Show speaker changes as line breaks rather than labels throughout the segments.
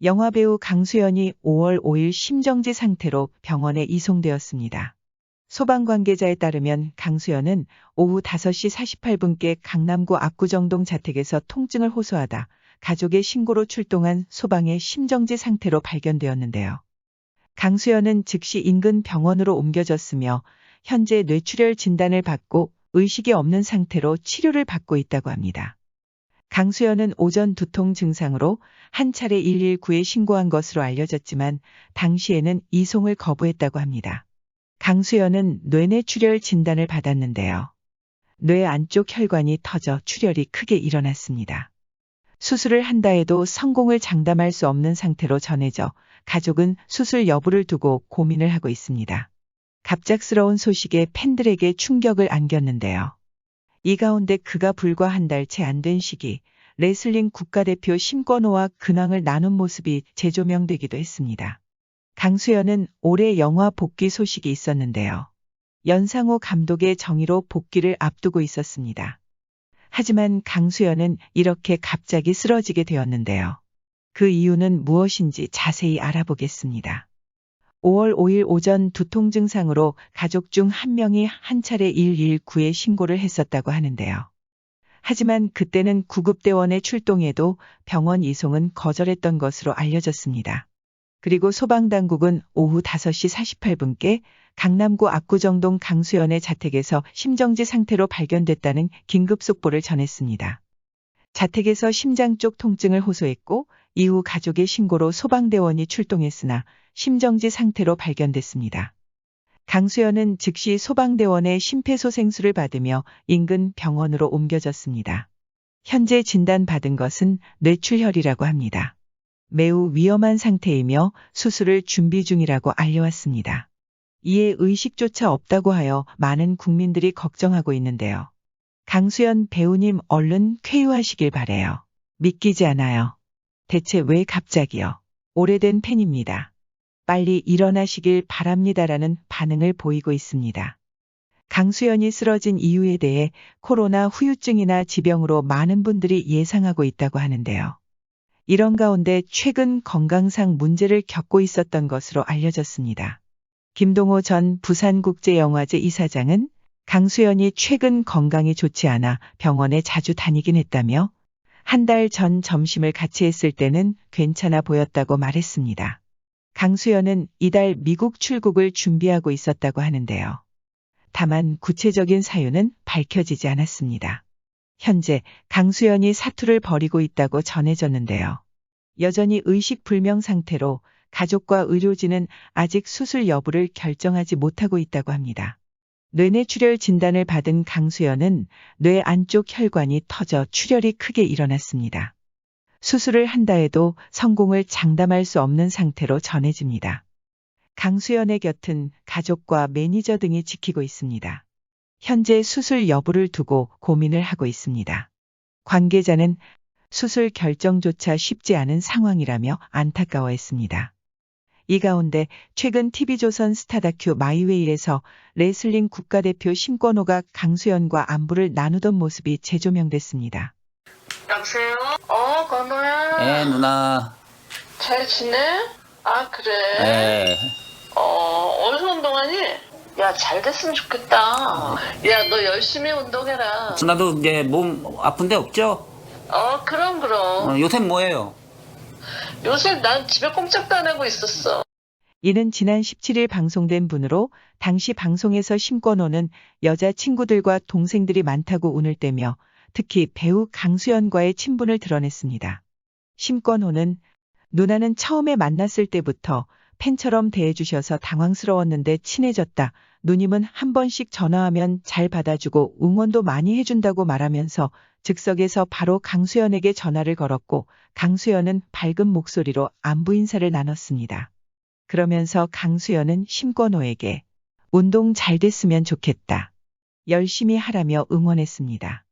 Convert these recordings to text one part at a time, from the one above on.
영화배우 강수연이 5월 5일 심정지 상태로 병원에 이송되었습니다. 소방 관계자에 따르면 강수연은 오후 5시 48분께 강남구 압구정동 자택에서 통증을 호소하다 가족의 신고로 출동한 소방의 심정지 상태로 발견되었는데요. 강수연은 즉시 인근 병원으로 옮겨졌으며 현재 뇌출혈 진단을 받고 의식이 없는 상태로 치료를 받고 있다고 합니다. 강수연은 오전 두통 증상으로 한 차례 119에 신고한 것으로 알려졌지만 당시에는 이송을 거부했다고 합니다. 강수연은 뇌내출혈 진단을 받았는데요. 뇌 안쪽 혈관이 터져 출혈이 크게 일어났습니다. 수술을 한다 해도 성공을 장담할 수 없는 상태로 전해져 가족은 수술 여부를 두고 고민을 하고 있습니다. 갑작스러운 소식에 팬들에게 충격을 안겼는데요. 이 가운데 그가 불과 한 달 채 안 된 시기 레슬링 국가대표 심권호와 근황을 나눈 모습이 재조명되기도 했습니다. 강수연은 올해 영화 복귀 소식이 있었는데요. 연상호 감독의 정의로 복귀를 앞두고 있었습니다. 하지만 강수연은 이렇게 갑자기 쓰러지게 되었는데요. 그 이유는 무엇인지 자세히 알아보겠습니다. 5월 5일 오전 두통 증상으로 가족 중 한 명이 한 차례 119에 신고를 했었다고 하는데요. 하지만 그때는 구급대원에 출동해도 병원 이송은 거절했던 것으로 알려졌습니다. 그리고 소방당국은 오후 5시 48분께 강남구 압구정동 강수연의 자택에서 심정지 상태로 발견됐다는 긴급 속보를 전했습니다. 자택에서 심장 쪽 통증을 호소했고 이후 가족의 신고로 소방대원이 출동했으나 심정지 상태로 발견됐습니다. 강수연은 즉시 소방대원의 심폐소생술을 받으며 인근 병원으로 옮겨졌습니다. 현재 진단받은 것은 뇌출혈이라고 합니다. 매우 위험한 상태이며 수술을 준비 중이라고 알려왔습니다. 이에 의식조차 없다고 하여 많은 국민들이 걱정하고 있는데요. 강수연 배우님 얼른 쾌유하시길 바래요. 믿기지 않아요. 대체 왜 갑자기요? 오래된 팬입니다. 빨리 일어나시길 바랍니다라는 반응을 보이고 있습니다. 강수연이 쓰러진 이유에 대해 코로나 후유증이나 지병으로 많은 분들이 예상하고 있다고 하는데요. 이런 가운데 최근 건강상 문제를 겪고 있었던 것으로 알려졌습니다. 김동호 전 부산국제영화제 이사장은 강수연이 최근 건강이 좋지 않아 병원에 자주 다니긴 했다며 한 달 전 점심을 같이 했을 때는 괜찮아 보였다고 말했습니다. 강수연은 이달 미국 출국을 준비하고 있었다고 하는데요. 다만 구체적인 사유는 밝혀지지 않았습니다. 현재 강수연이 사투를 벌이고 있다고 전해졌는데요. 여전히 의식불명 상태로 가족과 의료진은 아직 수술 여부를 결정하지 못하고 있다고 합니다. 뇌내출혈 진단을 받은 강수연은 뇌 안쪽 혈관이 터져 출혈이 크게 일어났습니다. 수술을 한다 해도 성공을 장담할 수 없는 상태로 전해집니다. 강수연의 곁은 가족과 매니저 등이 지키고 있습니다. 현재 수술 여부를 두고 고민을 하고 있습니다. 관계자는 수술 결정조차 쉽지 않은 상황이라며 안타까워했습니다. 이 가운데 최근 TV조선 스타다큐 마이웨이에서 레슬링 국가대표 심권호가 강수연과 안부를 나누던 모습이 재조명됐습니다.
여보세요? 건호야?
예, 누나.
잘 지내? 아, 그래?
예.
어디서 운동하니? 야, 잘 됐으면 좋겠다. 야, 너 열심히 운동해라.
누나도 이제 몸 아픈 데 없죠?
그럼.
요새 뭐예요?
요새 난 집에 꼼짝도 안 하고 있었어.
이는 지난 17일 방송된 분으로 당시 방송에서 심권호는 여자친구들과 동생들이 많다고 운을 떼며 특히 배우 강수연과의 친분을 드러냈습니다. 심권호는 누나는 처음에 만났을 때부터 팬처럼 대해주셔서 당황스러웠는데 친해졌다. 누님은 한 번씩 전화하면 잘 받아주고 응원도 많이 해준다고 말하면서 즉석에서 바로 강수연에게 전화를 걸었고 강수연은 밝은 목소리로 안부 인사를 나눴습니다. 그러면서 강수연은 심권호에게 운동 잘 됐으면 좋겠다. 열심히 하라며 응원했습니다.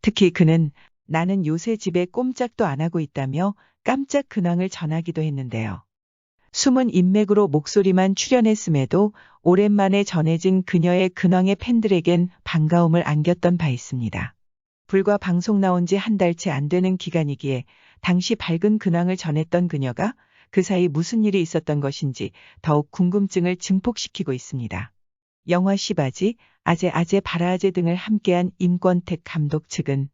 특히 그는 나는 요새 집에 꼼짝도 안 하고 있다며 깜짝 근황을 전하기도 했는데요. 숨은 인맥으로 목소리만 출연했음에도 오랜만에 전해진 그녀의 근황에 팬들에겐 반가움을 안겼던 바 있습니다. 불과 방송 나온 지 한 달 채 안 되는 기간이기에 당시 밝은 근황을 전했던 그녀가 그 사이 무슨 일이 있었던 것인지 더욱 궁금증을 증폭시키고 있습니다. 영화 시바지, 아재 바라아재 등을 함께한 임권택 감독 측은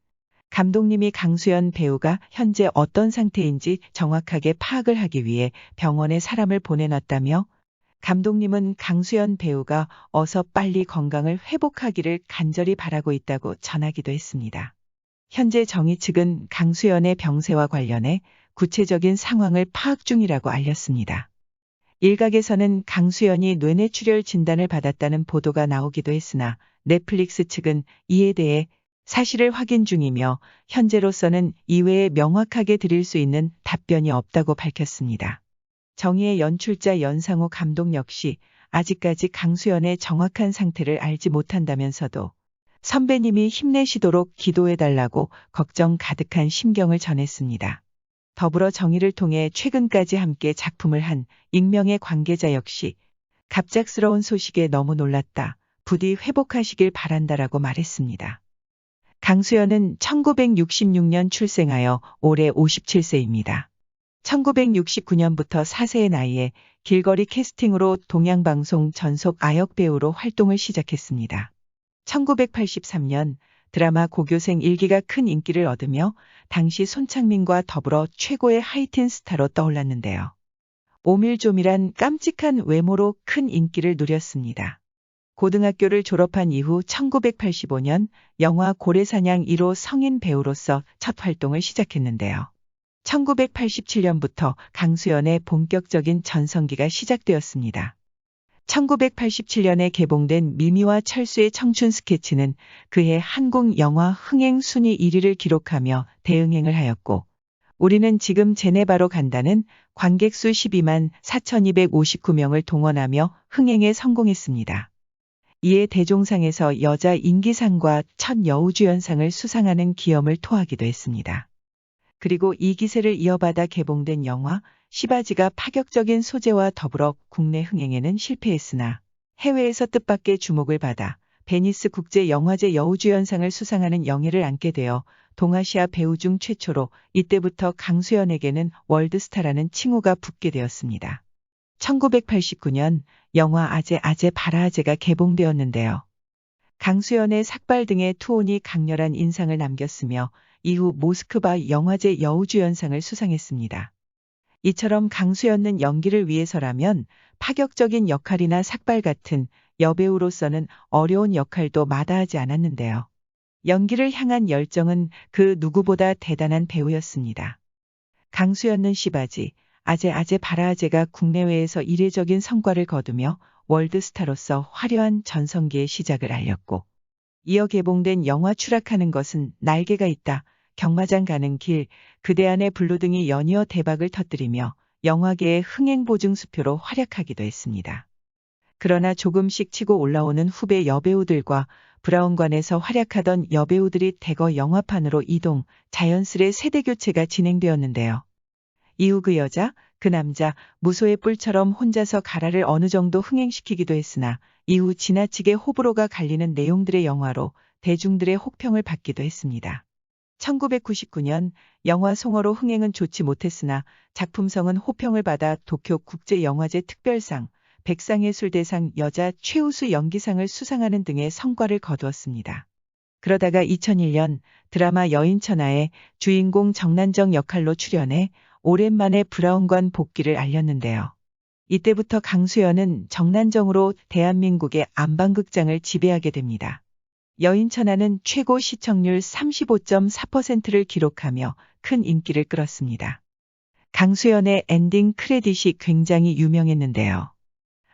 감독님이 강수연 배우가 현재 어떤 상태인지 정확하게 파악을 하기 위해 병원에 사람을 보내놨다며 감독님은 강수연 배우가 어서 빨리 건강을 회복하기를 간절히 바라고 있다고 전하기도 했습니다. 현재 정희 측은 강수연의 병세와 관련해 구체적인 상황을 파악 중이라고 알렸습니다. 일각에서는 강수연이 뇌내출혈 진단을 받았다는 보도가 나오기도 했으나 넷플릭스 측은 이에 대해 사실을 확인 중이며 현재로서는 이외에 명확하게 드릴 수 있는 답변이 없다고 밝혔습니다. 정희의 연출자 연상호 감독 역시 아직까지 강수연의 정확한 상태를 알지 못한다면서도 선배님이 힘내시도록 기도해달라고 걱정 가득한 심경을 전했습니다. 더불어 정희를 통해 최근까지 함께 작품을 한 익명의 관계자 역시 갑작스러운 소식에 너무 놀랐다. 부디 회복하시길 바란다라고 말했습니다. 강수연은 1966년 출생하여 올해 57세입니다. 1969년부터 4세의 나이에 길거리 캐스팅으로 동양방송 전속 아역 배우로 활동을 시작했습니다. 1983년 드라마 고교생 일기가 큰 인기를 얻으며 당시 손창민과 더불어 최고의 하이틴 스타로 떠올랐는데요. 오밀조밀한 깜찍한 외모로 큰 인기를 누렸습니다. 고등학교를 졸업한 이후 1985년 영화 고래사냥 1호 성인 배우로서 첫 활동을 시작했는데요. 1987년부터 강수연의 본격적인 전성기가 시작되었습니다. 1987년에 개봉된 미미와 철수의 청춘 스케치는 그해 한국 영화 흥행 순위 1위를 기록하며 대응행을 하였고, 우리는 지금 제네바로 간다는 관객수 12만 4,259명을 동원하며 흥행에 성공했습니다. 이에 대종상에서 여자 인기상과 첫 여우주연상을 수상하는 기염을 토하기도 했습니다. 그리고 이 기세를 이어받아 개봉된 영화 시바지가 파격적인 소재와 더불어 국내 흥행에는 실패했으나 해외에서 뜻밖의 주목을 받아 베니스 국제영화제 여우주연상을 수상하는 영예를 안게 되어 동아시아 배우 중 최초로 이때부터 강수연에게는 월드스타라는 칭호가 붙게 되었습니다. 1989년 영화 아재 바라아재가 개봉되었는데요. 강수연의 삭발 등의 투혼이 강렬한 인상을 남겼으며 이후 모스크바 영화제 여우주연상을 수상했습니다. 이처럼 강수연은 연기를 위해서라면 파격적인 역할이나 삭발 같은 여배우로서는 어려운 역할도 마다하지 않았는데요. 연기를 향한 열정은 그 누구보다 대단한 배우였습니다. 강수연은 시바지, 아재 바라아재가 국내외에서 이례적인 성과를 거두며 월드스타로서 화려한 전성기의 시작을 알렸고, 이어 개봉된 영화 추락하는 것은 날개가 있다, 경마장 가는 길, 그대 안의 블루 등이 연이어 대박을 터뜨리며 영화계의 흥행 보증수표로 활약하기도 했습니다. 그러나 조금씩 치고 올라오는 후배 여배우들과 브라운관에서 활약하던 여배우들이 대거 영화판으로 이동, 자연스레 세대교체가 진행되었는데요. 이후 그 여자, 그 남자, 무소의 뿔처럼 혼자서 가라를 어느 정도 흥행시키기도 했으나 이후 지나치게 호불호가 갈리는 내용들의 영화로 대중들의 혹평을 받기도 했습니다. 1999년 영화 송어로 흥행은 좋지 못했으나 작품성은 호평을 받아 도쿄 국제영화제 특별상, 백상예술대상 여자 최우수 연기상을 수상하는 등의 성과를 거두었습니다. 그러다가 2001년 드라마 여인천하에 주인공 정난정 역할로 출연해 오랜만에 브라운관 복귀를 알렸는데요. 이때부터 강수연은 정난정으로 대한민국의 안방극장을 지배하게 됩니다. 여인천하는 최고 시청률 35.4%를 기록하며 큰 인기를 끌었습니다. 강수연의 엔딩 크레딧이 굉장히 유명했는데요.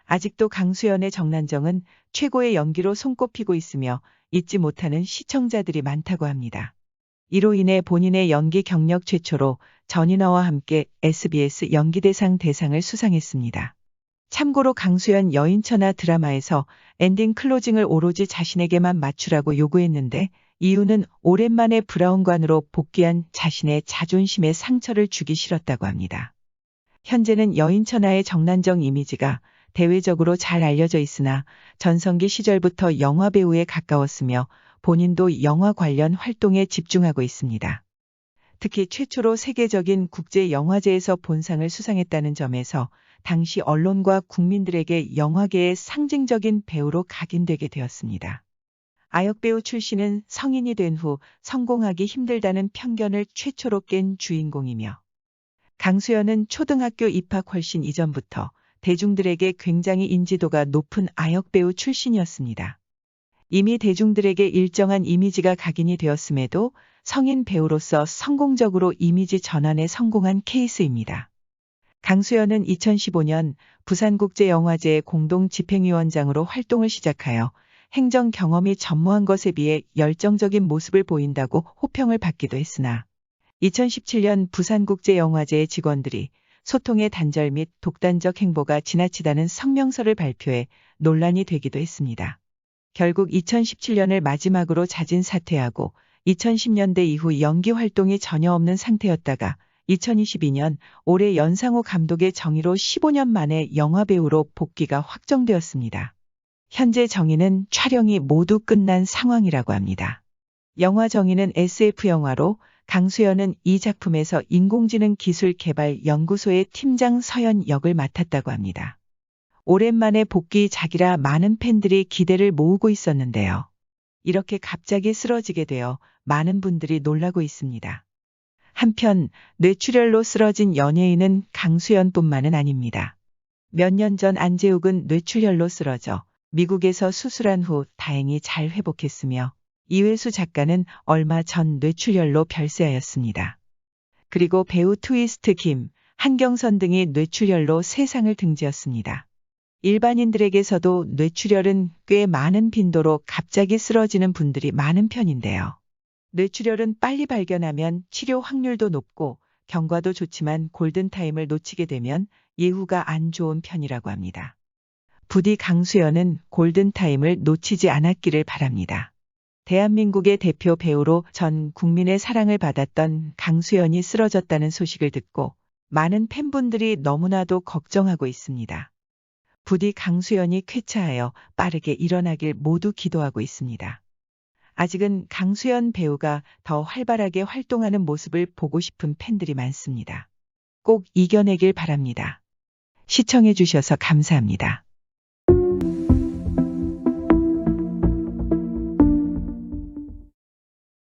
아직도 강수연의 정난정은 최고의 연기로 손꼽히고 있으며 잊지 못하는 시청자들이 많다고 합니다. 이로 인해 본인의 연기 경력 최초로 전인화와 함께 SBS 연기대상 대상을 수상했습니다. 참고로 강수연 여인천하 드라마에서 엔딩 클로징을 오로지 자신에게만 맞추라고 요구했는데 이유는 오랜만에 브라운관으로 복귀한 자신의 자존심에 상처를 주기 싫었다고 합니다. 현재는 여인천하의 정난정 이미지가 대외적으로 잘 알려져 있으나 전성기 시절부터 영화배우에 가까웠으며 본인도 영화 관련 활동에 집중하고 있습니다. 특히 최초로 세계적인 국제영화제에서 본상을 수상했다는 점에서 당시 언론과 국민들에게 영화계의 상징적인 배우로 각인되게 되었습니다. 아역배우 출신은 성인이 된 후 성공하기 힘들다는 편견을 최초로 깬 주인공이며 강수연은 초등학교 입학 훨씬 이전부터 대중들에게 굉장히 인지도가 높은 아역배우 출신이었습니다. 이미 대중들에게 일정한 이미지가 각인이 되었음에도 성인 배우로서 성공적으로 이미지 전환에 성공한 케이스입니다. 강수연은 2015년 부산국제영화제 공동집행위원장으로 활동을 시작하여 행정 경험이 전무한 것에 비해 열정적인 모습을 보인다고 호평을 받기도 했으나 2017년 부산국제영화제의 직원들이 소통의 단절 및 독단적 행보가 지나치다는 성명서를 발표해 논란이 되기도 했습니다. 결국 2017년을 마지막으로 자진 사퇴하고 2010년대 이후 연기 활동이 전혀 없는 상태였다가 2022년 올해 연상호 감독의 정의로 15년 만에 영화배우로 복귀가 확정되었습니다. 현재 정의는 촬영이 모두 끝난 상황이라고 합니다. 영화 정의는 SF 영화로 강수연은 이 작품에서 인공지능 기술 개발 연구소의 팀장 서연 역을 맡았다고 합니다. 오랜만에 복귀작이라 많은 팬들이 기대를 모으고 있었는데요. 이렇게 갑자기 쓰러지게 되어 많은 분들이 놀라고 있습니다. 한편 뇌출혈로 쓰러진 연예인은 강수연뿐만은 아닙니다. 몇 년 전 안재욱은 뇌출혈로 쓰러져 미국에서 수술한 후 다행히 잘 회복했으며 이회수 작가는 얼마 전 뇌출혈로 별세하였습니다. 그리고 배우 트위스트 김, 한경선 등이 뇌출혈로 세상을 등지었습니다. 일반인들에게서도 뇌출혈은 꽤 많은 빈도로 갑자기 쓰러지는 분들이 많은 편인데요. 뇌출혈은 빨리 발견하면 치료 확률도 높고 경과도 좋지만 골든타임을 놓치게 되면 예후가 안 좋은 편이라고 합니다. 부디 강수연은 골든타임을 놓치지 않았기를 바랍니다. 대한민국의 대표 배우로 전 국민의 사랑을 받았던 강수연이 쓰러졌다는 소식을 듣고 많은 팬분들이 너무나도 걱정하고 있습니다. 부디 강수연이 쾌차하여 빠르게 일어나길 모두 기도하고 있습니다. 아직은 강수연 배우가 더 활발하게 활동하는 모습을 보고 싶은 팬들이 많습니다. 꼭 이겨내길 바랍니다. 시청해 주셔서 감사합니다.